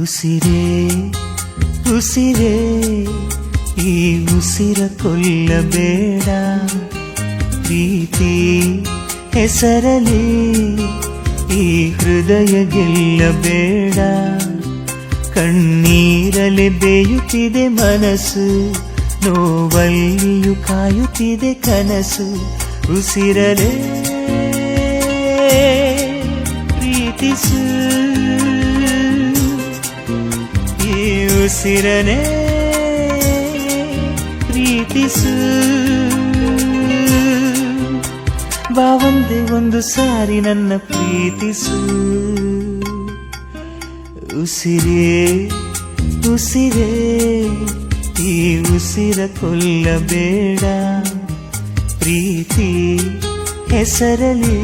ಉಸಿರೇ ಉಸಿರೇ ಈ ಉಸಿರ ಕೊಲ್ಲಬೇಡ, ಪ್ರೀತಿ ಹೆಸರಲಿ ಈ ಹೃದಯ ಗೆಲ್ಲಬೇಡ. ಕಣ್ಣೀರಲೆ ಬೇಯುತ್ತಿದೆ ಮನಸ್ಸು, ನೋವಲ್ಲಿಯೂ ಕಾಯುತ್ತಿದೆ ಕನಸು. ಉಸಿರಲೇ ಪ್ರೀತಿಸು, ಈ ಉಸಿರನೇ ಪ್ರೀತಿಸು. ಬಾ ಒಂದೇ ಒಂದು ಸಾರಿ ನನ್ನ ಪ್ರೀತಿಸು. ಉಸಿರೇ ಉಸಿರೇ ಈ ಉಸಿರ ಕೊಲ್ಲಬೇಡ, ಪ್ರೀತಿ ಹೆಸರಲಿ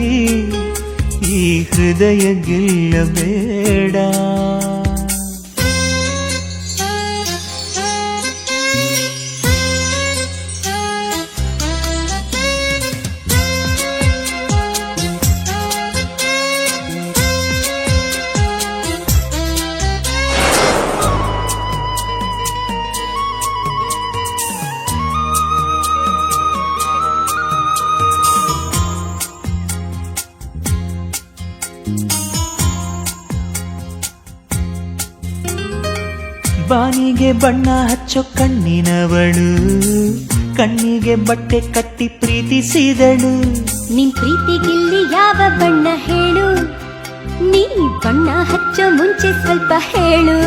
ಈ ಹೃದಯ ಗೆಲ್ಲಬೇಡ. ಬಾನಿಗೆ ಬಣ್ಣ ಹಚ್ಚೋ ಕಣ್ಣಿನವಳು, ಕಣ್ಣಿಗೆ ಬಟ್ಟೆ ಕಟ್ಟಿ ಪ್ರೀತಿಸಿದಳು. ನಿನ್ ಪ್ರೀತಿಗಿಲ್ಲಿ ಯಾವ ಬಣ್ಣ ಹೇಳು, ನೀ ಬಣ್ಣ ಹಚ್ಚೋ ಮುಂಚೆ ಸ್ವಲ್ಪ ಹೇಳು.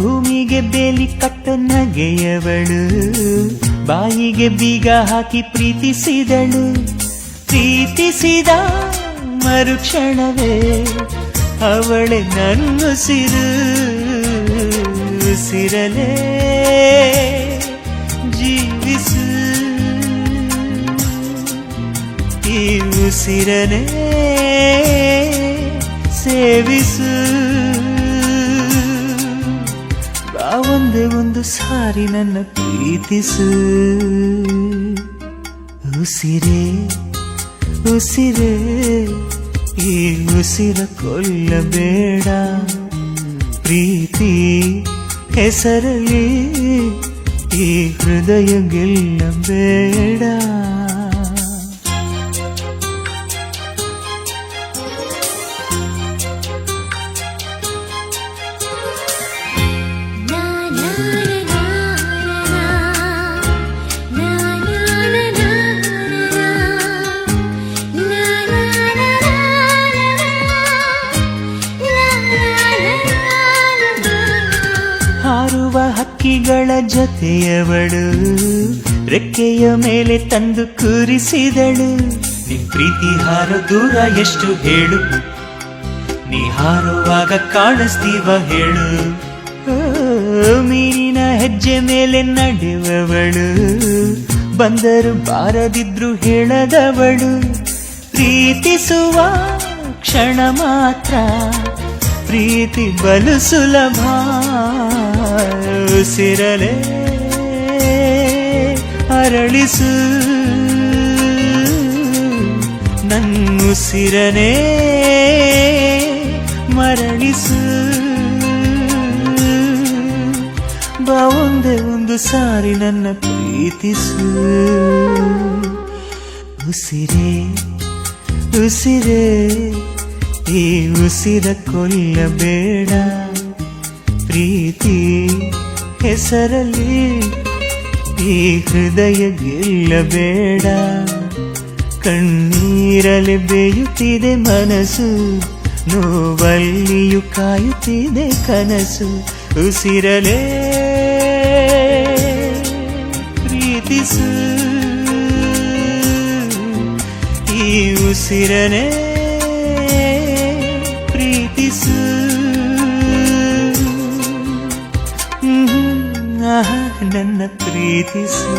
ಭೂಮಿಗೆ ಬೇಲಿ ಕಟ್ಟೋ ನಗೆಯವಳು, ಬಾಯಿಗೆ ಬೀಗ ಹಾಕಿ ಪ್ರೀತಿಸಿದಳು. ಪ್ರೀತಿಸಿದ ಮರುಕ್ಷಣವೇ ಅವಳೆ ನನ್ನುಸಿರು. ಉಸಿರಲೇ ಜೀವಿಸು, ಈ ಉಸಿರನೇ ಸೇವಿಸು. ಬಾ ಒಂದೇ ಒಂದು ಸಾರಿ ನನ್ನ ಪ್ರೀತಿಸು. ಉಸಿರೇ ಉಸಿರೇ ಈ ಉಸಿರ ಕೊಲ್ಲಬೇಡ, ಪ್ರೀತಿ ಹೆಸರಲಿ ಈ ಹೃದಯ ಗೆಲ್ಲಬೇಡ. ಹಾರುವ ಹಕ್ಕಿಗಳ ಜೊತೆಯವಳು, ರೆಕ್ಕೆಯ ಮೇಲೆ ತಂದು ಕೂರಿಸಿದಳು. ನಿನ್ ಪ್ರೀತಿ ಹಾರೋ ದೂರ ಎಷ್ಟು ಹೇಳು, ನೀ ಹಾರುವಾಗ ಕಾಣಿಸ್ತೀವ ಹೇಳು. ಮೀನಿನ ಹೆಜ್ಜೆ ಮೇಲೆ ನಡೆಯುವವಳು, ಬಂದರು ಬಾರದಿದ್ರು ಹೇಳದವಳು. ಪ್ರೀತಿಸುವ ಕ್ಷಣ ಮಾತ್ರ ಪ್ರೀತಿ ಬಲು ಸುಲಭ. ಉಸಿರಲೇ ಅರಳಿಸು, ನನ್ನುಸಿರನೇ ಮರಳಿಸು. ಬಾ ಒಂದೇ ಒಂದು ಸಾರಿ ನನ್ನ ಪ್ರೀತಿಸು. ಉಸಿರೇ ಉಸಿರೇ ಈ ಉಸಿರ ಕೊಲ್ಲಬೇಡ, ಪ್ರೀತಿ ಹೆಸರಲಿ ಈ ಹೃದಯ ಗೆಲ್ಲಬೇಡ. ಕಣ್ಣೀರಲೆ ಬೇಯುತ್ತಿದೆ ಮನಸ್ಸು, ನೋವಲ್ಲಿಯೂ ಕಾಯುತ್ತಿದೆ ಕನಸು. ಉಸಿರಲೇ ಪ್ರೀತಿಸು, ಈ ಉಸಿರನೇ ಪ್ರೀತಿಸು. ನನ್ನ ಪ್ರೀತಿಸು.